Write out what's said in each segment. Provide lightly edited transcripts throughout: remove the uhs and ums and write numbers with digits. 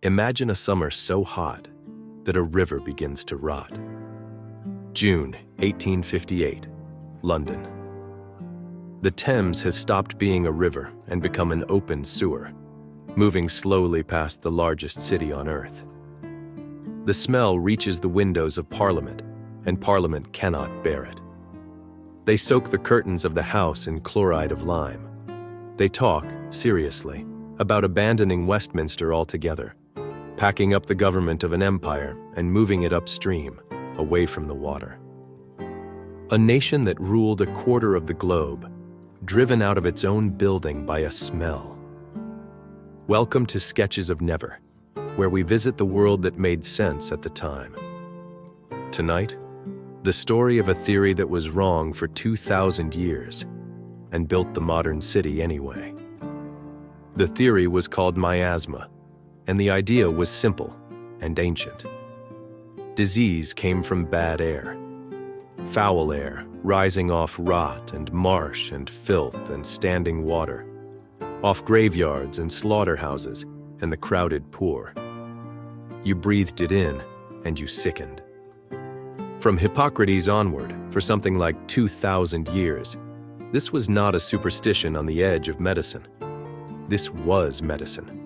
Imagine a summer so hot that a river begins to rot. June 1858, London. The Thames has stopped being a river and become an open sewer, moving slowly past the largest city on earth. The smell reaches the windows of Parliament, and Parliament cannot bear it. They soak the curtains of the House in chloride of lime. They talk, seriously, about abandoning Westminster altogether, packing up the government of an empire and moving it upstream, away from the water. A nation that ruled a quarter of the globe, driven out of its own building by a smell. Welcome to Sketches of Never, where we visit the world that made sense at the time. Tonight, the story of a theory that was wrong for 2,000 years and built the modern city anyway. The theory was called miasma, and the idea was simple and ancient. Disease came from bad air, foul air rising off rot and marsh and filth and standing water, off graveyards and slaughterhouses and the crowded poor. You breathed it in and you sickened. From Hippocrates onward, for something like 2,000 years, this was not a superstition on the edge of medicine. This was medicine.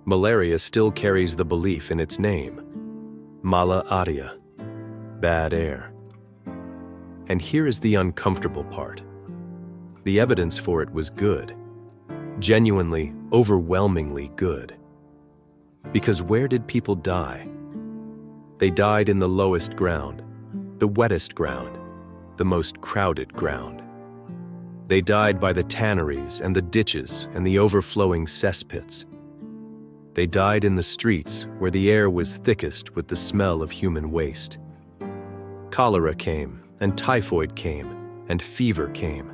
Malaria still carries the belief in its name. Mala aria, bad air. And here is the uncomfortable part. The evidence for it was good. Genuinely, overwhelmingly good. Because where did people die? They died in the lowest ground, the wettest ground, the most crowded ground. They died by the tanneries and the ditches and the overflowing cesspits. They died in the streets where the air was thickest with the smell of human waste. Cholera came, and typhoid came, and fever came.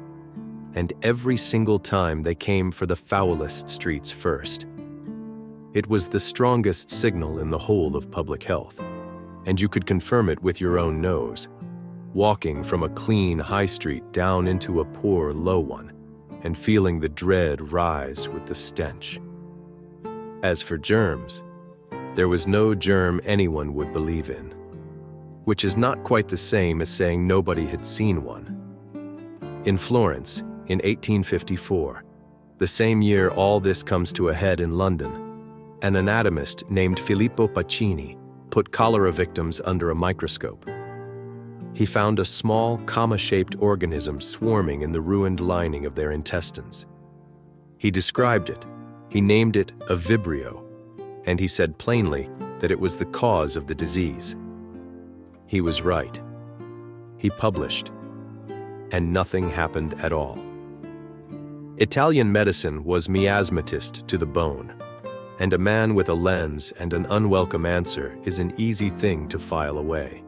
And every single time they came for the foulest streets first. It was the strongest signal in the whole of public health, and you could confirm it with your own nose, walking from a clean high street down into a poor low one, and feeling the dread rise with the stench. As for germs, there was no germ anyone would believe in, which is not quite the same as saying nobody had seen one. In Florence, in 1854, the same year all this comes to a head in London, an anatomist named Filippo Pacini put cholera victims under a microscope. He found a small, comma-shaped organism swarming in the ruined lining of their intestines. He described it, he named it a vibrio, and he said plainly that it was the cause of the disease. He was right. He published, and nothing happened at all. Italian medicine was miasmatist to the bone, and a man with a lens and an unwelcome answer is an easy thing to file away.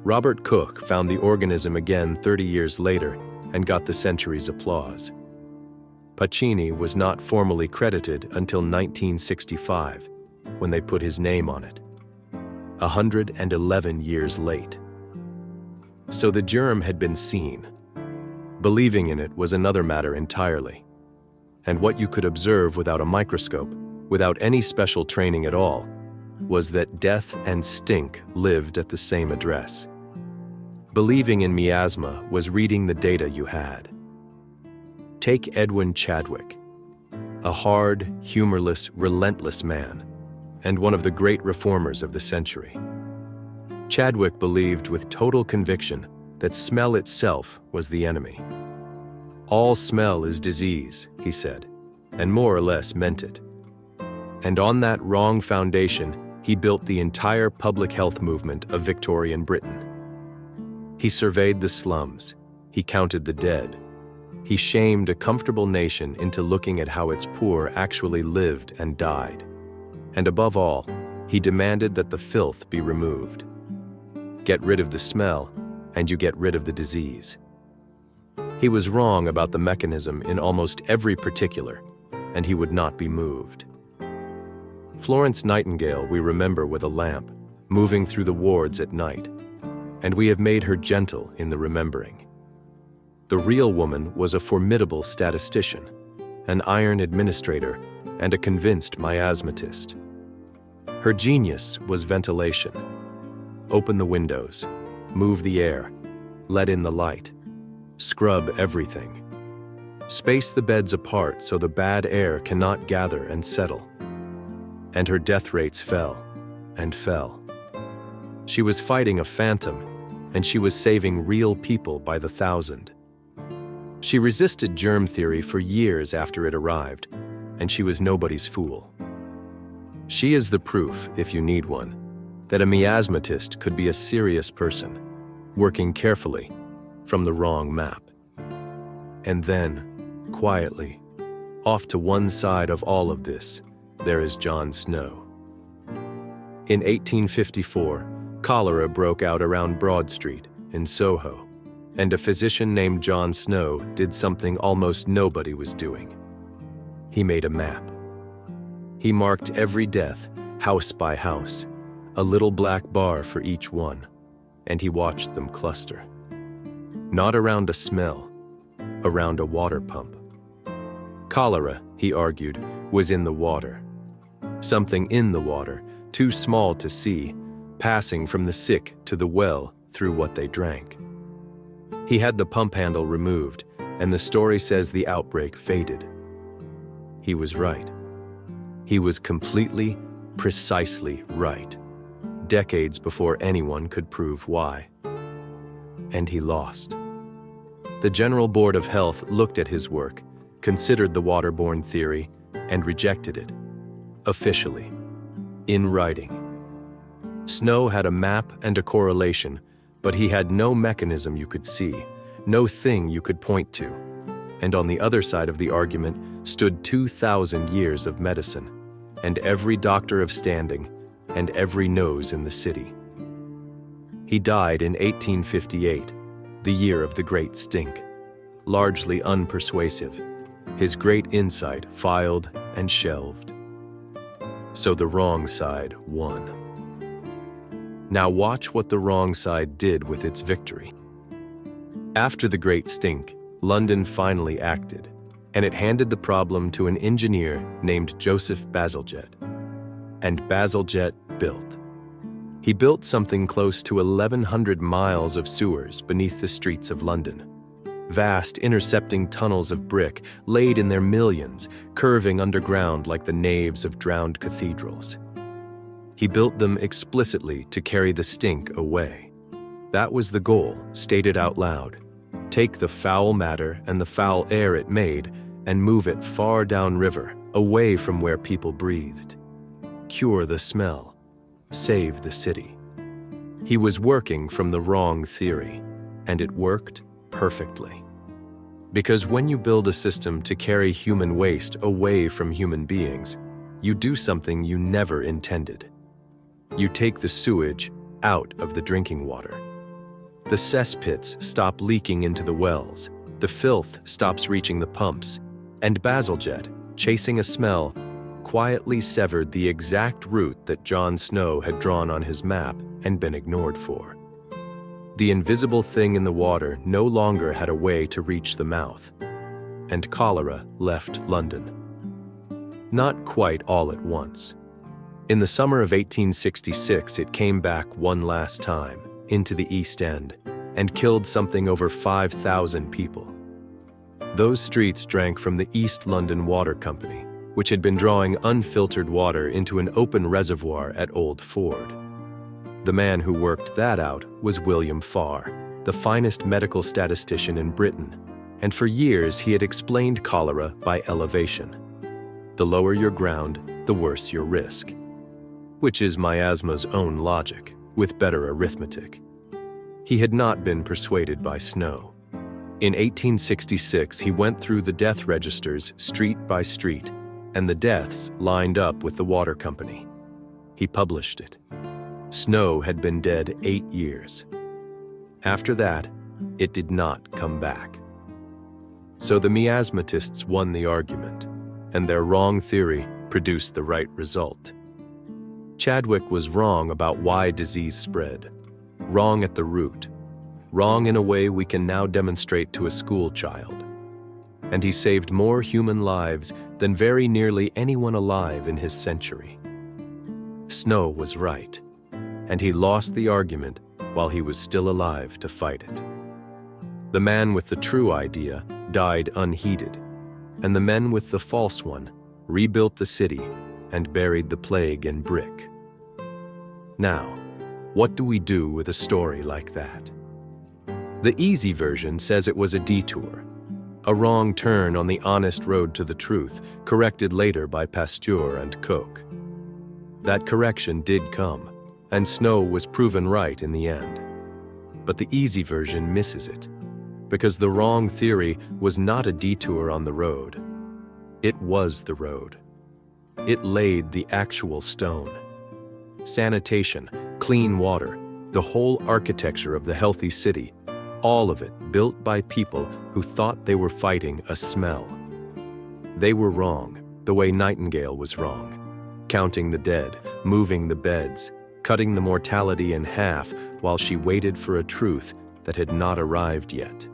Robert Koch found the organism again 30 years later and got the century's applause. Pacini was not formally credited until 1965, when they put his name on it. 111 years late. So the germ had been seen. Believing in it was another matter entirely. And what you could observe without a microscope, without any special training at all, was that death and stink lived at the same address. Believing in miasma was reading the data you had. Take Edwin Chadwick, a hard, humorless, relentless man, and one of the great reformers of the century. Chadwick believed with total conviction that smell itself was the enemy. All smell is disease, he said, and more or less meant it. And on that wrong foundation, he built the entire public health movement of Victorian Britain. He surveyed the slums, he counted the dead. He shamed a comfortable nation into looking at how its poor actually lived and died. And above all, he demanded that the filth be removed. Get rid of the smell, and you get rid of the disease. He was wrong about the mechanism in almost every particular, and he would not be moved. Florence Nightingale we remember with a lamp, moving through the wards at night, and we have made her gentle in the remembering. The real woman was a formidable statistician, an iron administrator and a convinced miasmatist. Her genius was ventilation. Open the windows, move the air, let in the light, scrub everything. Space the beds apart so the bad air cannot gather and settle. And her death rates fell and fell. She was fighting a phantom, and she was saving real people by the thousand. She resisted germ theory for years after it arrived, and she was nobody's fool. She is the proof, if you need one, that a miasmatist could be a serious person, working carefully from the wrong map. And then, quietly, off to one side of all of this, there is John Snow. In 1854, cholera broke out around Broad Street in Soho, and a physician named John Snow did something almost nobody was doing. He made a map. He marked every death, house by house, a little black bar for each one, and he watched them cluster. Not around a smell, around a water pump. Cholera, he argued, was in the water. Something in the water, too small to see, passing from the sick to the well through what they drank. He had the pump handle removed, and the story says the outbreak faded. He was right. He was completely, precisely right, decades before anyone could prove why. And he lost. The General Board of Health looked at his work, considered the waterborne theory, and rejected it. Officially. In writing. Snow had a map and a correlation, but he had no mechanism you could see, no thing you could point to. And on the other side of the argument stood 2,000 years of medicine, and every doctor of standing, and every nose in the city. He died in 1858, the year of the Great Stink, largely unpersuasive, his great insight filed and shelved. So the wrong side won. Now watch what the wrong side did with its victory. After the Great Stink, London finally acted, and it handed the problem to an engineer named Joseph Bazalgette. And Bazalgette built. He built something close to 1,100 miles of sewers beneath the streets of London. Vast intercepting tunnels of brick laid in their millions, curving underground like the naves of drowned cathedrals. He built them explicitly to carry the stink away. That was the goal, stated out loud. Take the foul matter and the foul air it made and move it far downriver, away from where people breathed. Cure the smell. Save the city. He was working from the wrong theory, and it worked perfectly. Because when you build a system to carry human waste away from human beings, you do something you never intended. You take the sewage out of the drinking water. The cesspits stop leaking into the wells, the filth stops reaching the pumps, and Bazalgette, chasing a smell, quietly severed the exact route that John Snow had drawn on his map and been ignored for. The invisible thing in the water no longer had a way to reach the mouth, and cholera left London. Not quite all at once. In the summer of 1866, it came back one last time, into the East End, and killed something over 5,000 people. Those streets drank from the East London Water Company, which had been drawing unfiltered water into an open reservoir at Old Ford. The man who worked that out was William Farr, the finest medical statistician in Britain, and for years he had explained cholera by elevation. The lower your ground, the worse your risk. Which is miasma's own logic, with better arithmetic. He had not been persuaded by Snow. In 1866, he went through the death registers street by street, and the deaths lined up with the water company. He published it. Snow had been dead 8 years. After that, it did not come back. So the miasmatists won the argument, and their wrong theory produced the right result. Chadwick was wrong about why disease spread, wrong at the root, wrong in a way we can now demonstrate to a school child. and he saved more human lives than very nearly anyone alive in his century. Snow was right, and he lost the argument while he was still alive to fight it. The man with the true idea died unheeded, and the men with the false one rebuilt the city and buried the plague in brick. Now, what do we do with a story like that? The easy version says it was a detour, a wrong turn on the honest road to the truth, corrected later by Pasteur and Koch. That correction did come, and Snow was proven right in the end. But the easy version misses it, because the wrong theory was not a detour on the road. It was the road. It laid the actual stone. Sanitation, clean water, the whole architecture of the healthy city, all of it built by people who thought they were fighting a smell. They were wrong, the way Nightingale was wrong. Counting the dead, moving the beds, cutting the mortality in half while she waited for a truth that had not arrived yet.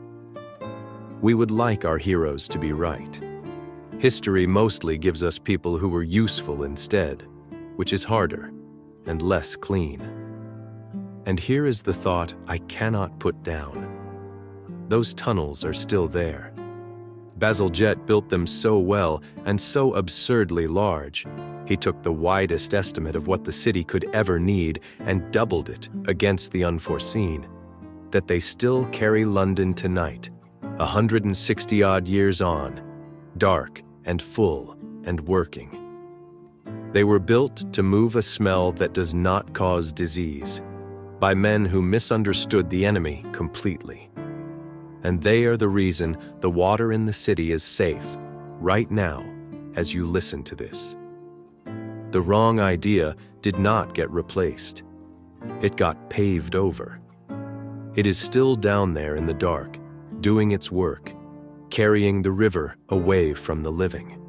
We would like our heroes to be right. History mostly gives us people who were useful instead, which is harder and less clean. And here is the thought I cannot put down. Those tunnels are still there. Bazalgette built them so well and so absurdly large. He took the widest estimate of what the city could ever need and doubled it against the unforeseen, that they still carry London tonight, 160-odd years on, dark and full and working. They were built to move a smell that does not cause disease, by men who misunderstood the enemy completely. And they are the reason the water in the city is safe, right now, as you listen to this. The wrong idea did not get replaced. It got paved over. It is still down there in the dark, doing its work, carrying the river away from the living.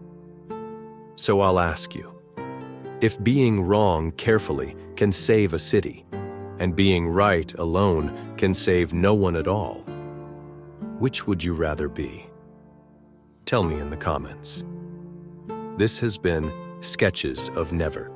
So I'll ask you, if being wrong carefully can save a city, and being right alone can save no one at all, which would you rather be? Tell me in the comments. This has been Sketches of Never.